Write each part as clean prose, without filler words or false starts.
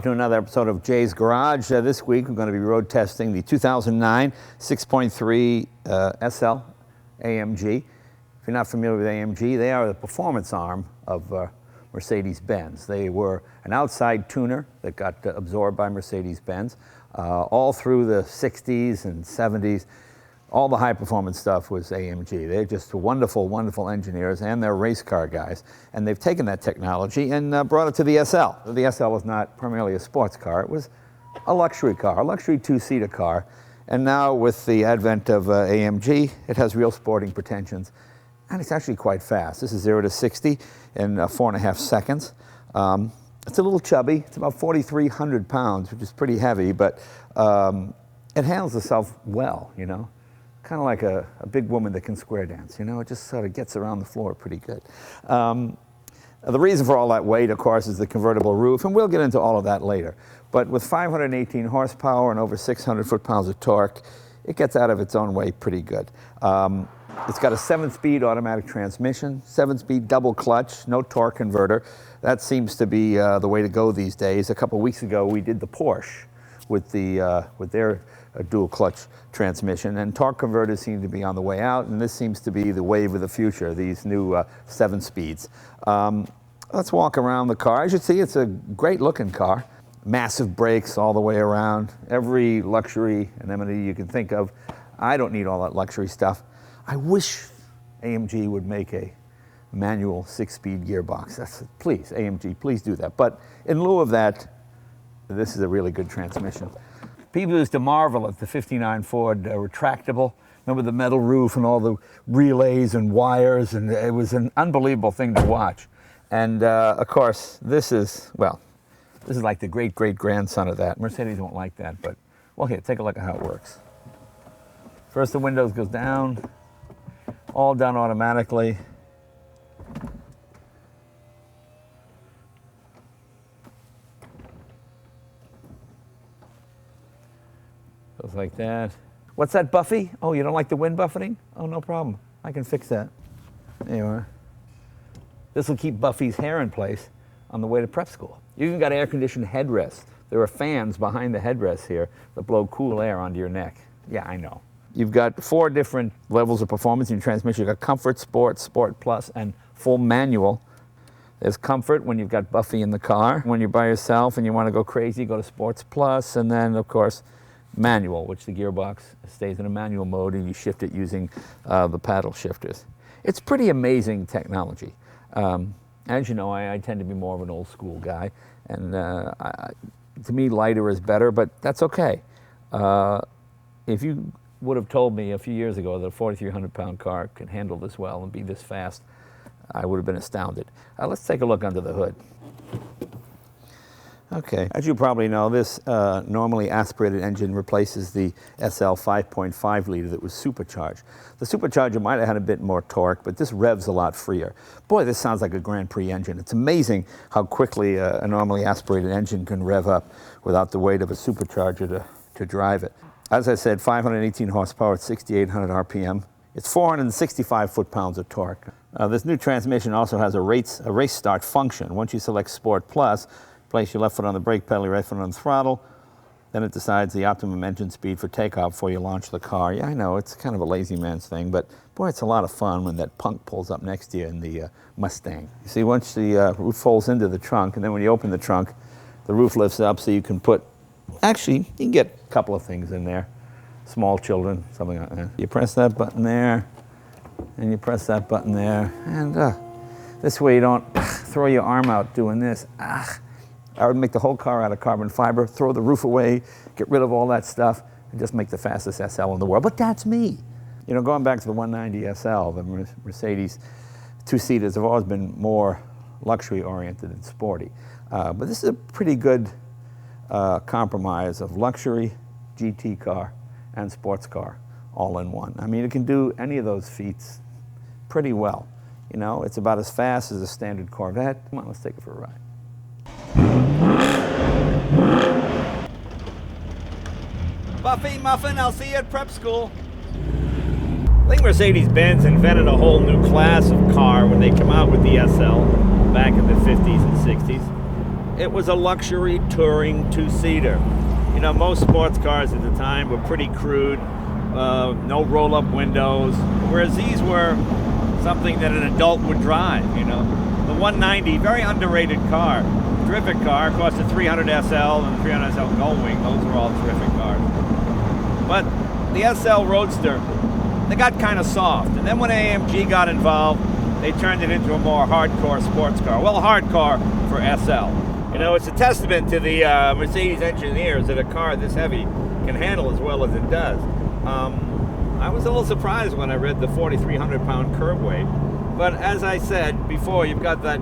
Welcome to another episode of Jay's Garage. This week we're going to be road testing the 2009 6.3 SL AMG. If you're not familiar with AMG, they are the performance arm of Mercedes-Benz. They were an outside tuner that got absorbed by Mercedes-Benz all through the 60s and 70s. All the high-performance stuff was AMG. They're just wonderful, wonderful engineers, and they're race car guys. And they've taken that technology and brought it to the SL. The SL was not primarily a sports car. It was a luxury car, a luxury two-seater car. And now with the advent of AMG, it has real sporting pretensions. And it's actually quite fast. This is 0 to 60 in 4.5 seconds. It's a little chubby. It's about 4,300 pounds, which is pretty heavy, but it handles itself well, you know. Kind of like a big woman that can square dance, you know, it just sort of gets around the floor pretty good. The reason for all that weight, of course, is the convertible roof, and we'll get into all of that later. But with 518 horsepower and over 600 foot-pounds of torque, it gets out of its own way pretty good. It's got a 7-speed automatic transmission, 7-speed double clutch, no torque converter. That seems to be the way to go these days. A couple weeks ago, we did the Porsche with their dual clutch transmission, and torque converters seem to be on the way out, and this seems to be the wave of the future, these new 7 speeds. Let's walk around the car. As you see, it's a great looking car. Massive brakes all the way around, every luxury and amenity you can think of. I don't need all that luxury stuff. I wish AMG would make a manual 6-speed gearbox. Please, AMG, please do that. But in lieu of that, this is a really good transmission. People used to marvel at the 59 Ford retractable. Remember the metal roof and all the relays and wires, and it was an unbelievable thing to watch. And of course, this is like the great-great-grandson of that. Mercedes won't like that, but, well, here, take a look at how it works. First the windows goes down, all done automatically. Goes like that. What's that, Buffy? Oh, you don't like the wind buffeting? Oh, no problem. I can fix that. There you are. This will keep Buffy's hair in place on the way to prep school. You even got air-conditioned headrests. There are fans behind the headrests here that blow cool air onto your neck. Yeah, I know. You've got 4 different levels of performance in your transmission. You've got Comfort, Sport, Sport Plus, and full manual. There's Comfort when you've got Buffy in the car. When you're by yourself and you want to go crazy, go to Sports Plus, and then, of course, manual, which the gearbox stays in a manual mode and you shift it using the paddle shifters. It's pretty amazing technology. As you know, I tend to be more of an old school guy, and to me lighter is better, but that's okay. If you would have told me a few years ago that a 4,300 pound car could handle this well and be this fast, I would have been astounded. Let's take a look under the hood. Okay, as you probably know, this normally aspirated engine replaces the SL 5.5 liter that was supercharged. The supercharger might have had a bit more torque, but this revs a lot freer. Boy, this sounds like a Grand Prix engine. It's amazing how quickly a normally aspirated engine can rev up without the weight of a supercharger to drive it. As I said, 518 horsepower at 6,800 RPM. It's 465 foot-pounds of torque. This new transmission also has a race start function. Once you select Sport Plus, place your left foot on the brake pedal, your right foot on the throttle, then it decides the optimum engine speed for takeoff before you launch the car. Yeah, I know, it's kind of a lazy man's thing, but boy, it's a lot of fun when that punk pulls up next to you in the Mustang. You see, once the roof folds into the trunk, and then when you open the trunk, the roof lifts up so you can put, actually, you can get a couple of things in there. Small children, something like that. You press that button there, and you press that button there, and this way you don't throw your arm out doing this. I would make the whole car out of carbon fiber, throw the roof away, get rid of all that stuff, and just make the fastest SL in the world. But that's me. You know, going back to the 190 SL, the Mercedes two-seaters have always been more luxury-oriented and sporty. But this is a pretty good compromise of luxury, GT car, and sports car all in one. I mean, it can do any of those feats pretty well. You know, it's about as fast as a standard Corvette. Come on, let's take it for a ride. Buffy, Muffin, I'll see you at prep school. I think Mercedes-Benz invented a whole new class of car when they come out with the SL back in the 50s and 60s. it was a luxury touring two-seater. You know, most sports cars at the time were pretty crude, no roll-up windows, whereas these were something that an adult would drive, you know. The 190, very underrated car, terrific car. Of course, the 300 SL and the 300 SL Gullwing, those were all terrific cars. But the SL Roadster, they got kind of soft. And then when AMG got involved, they turned it into a more hardcore sports car. Well, hardcore for SL. You know, it's a testament to the Mercedes engineers that a car this heavy can handle as well as it does. I was a little surprised when I read the 4,300 pound curb weight. But as I said before, you've got that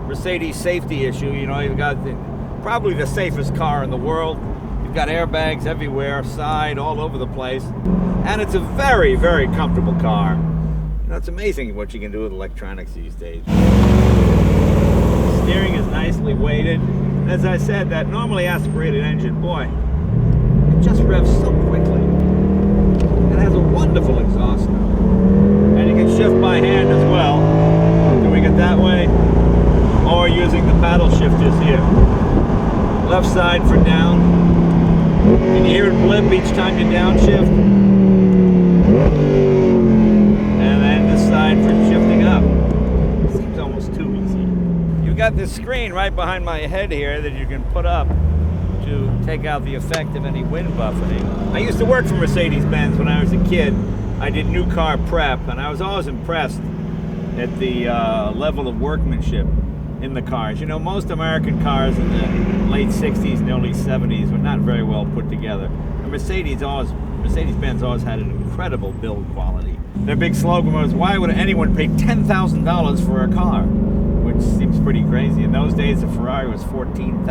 Mercedes safety issue. You know, you've got probably the safest car in the world. You've got airbags everywhere, side, all over the place. And it's a very, very comfortable car. You know, it's amazing what you can do with electronics these days. Steering is nicely weighted. As I said, that normally aspirated engine, boy, it just revs so quickly. It has a wonderful exhaust now. And you can shift by hand as well, doing it that way, or using the paddle shifters here. Left side for down. Can you hear it blip each time you downshift? And then this side for shifting up. It seems almost too easy. You've got this screen right behind my head here that you can put up to take out the effect of any wind buffeting. I used to work for Mercedes-Benz when I was a kid. I did new car prep, and I was always impressed at the level of workmanship in the cars. You know, most American cars in the late 60s and early 70s were not very well put together. And Mercedes-Benz always had an incredible build quality. Their big slogan was, why would anyone pay $10,000 for a car? Which seems pretty crazy. In those days, a Ferrari was $14,000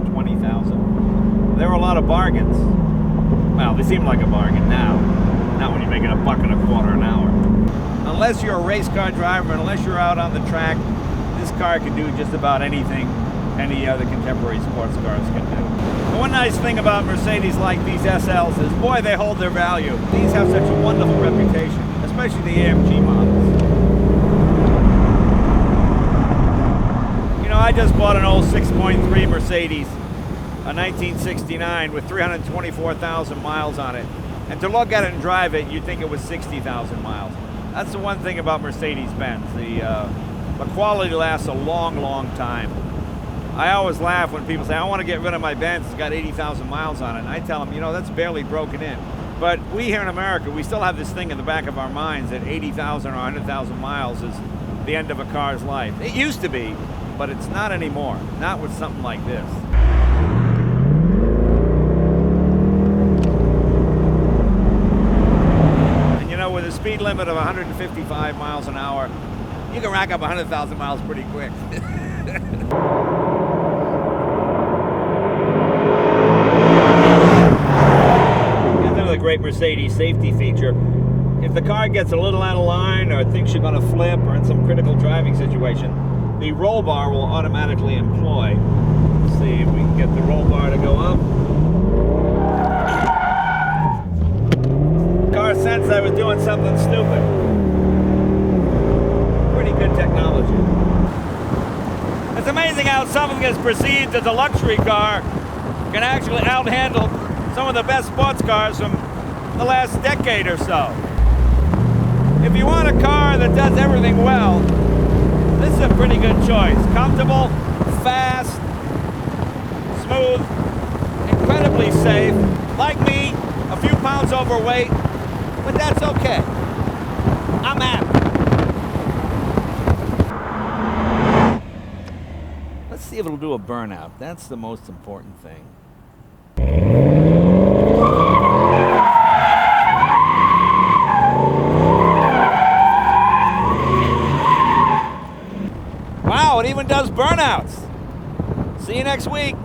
to $20,000. There were a lot of bargains. Well, they seem like a bargain now. Not when you're making $1.25 an hour. Unless you're a race car driver, unless you're out on the track, this car can do just about anything any other contemporary sports cars can do. The one nice thing about Mercedes like these SLs is, boy, they hold their value. These have such a wonderful reputation, especially the AMG models. You know, I just bought an old 6.3 Mercedes, a 1969 with 324,000 miles on it. And to look at it and drive it, you'd think it was 60,000 miles. That's the one thing about Mercedes-Benz. The quality lasts a long, long time. I always laugh when people say, I want to get rid of my Benz, it's got 80,000 miles on it. And I tell them, you know, that's barely broken in. But we here in America, we still have this thing in the back of our minds that 80,000 or 100,000 miles is the end of a car's life. It used to be, but it's not anymore. Not with something like this. And you know, with a speed limit of 155 miles an hour, you can rack up 100,000 miles pretty quick. Another great Mercedes safety feature. If the car gets a little out of line or thinks you're going to flip or in some critical driving situation, the roll bar will automatically employ. Let's see if we can get the roll bar to go up. The car sensed I was doing something stupid. Pretty good technology. It's amazing how something that's perceived as a luxury car can actually outhandle some of the best sports cars from the last decade or so. If you want a car that does everything well, this is a pretty good choice. Comfortable, fast, smooth, incredibly safe. Like me, a few pounds overweight, but that's okay. I'm happy. Let's see if it'll do a burnout. That's the most important thing. Wow, it even does burnouts. See you next week.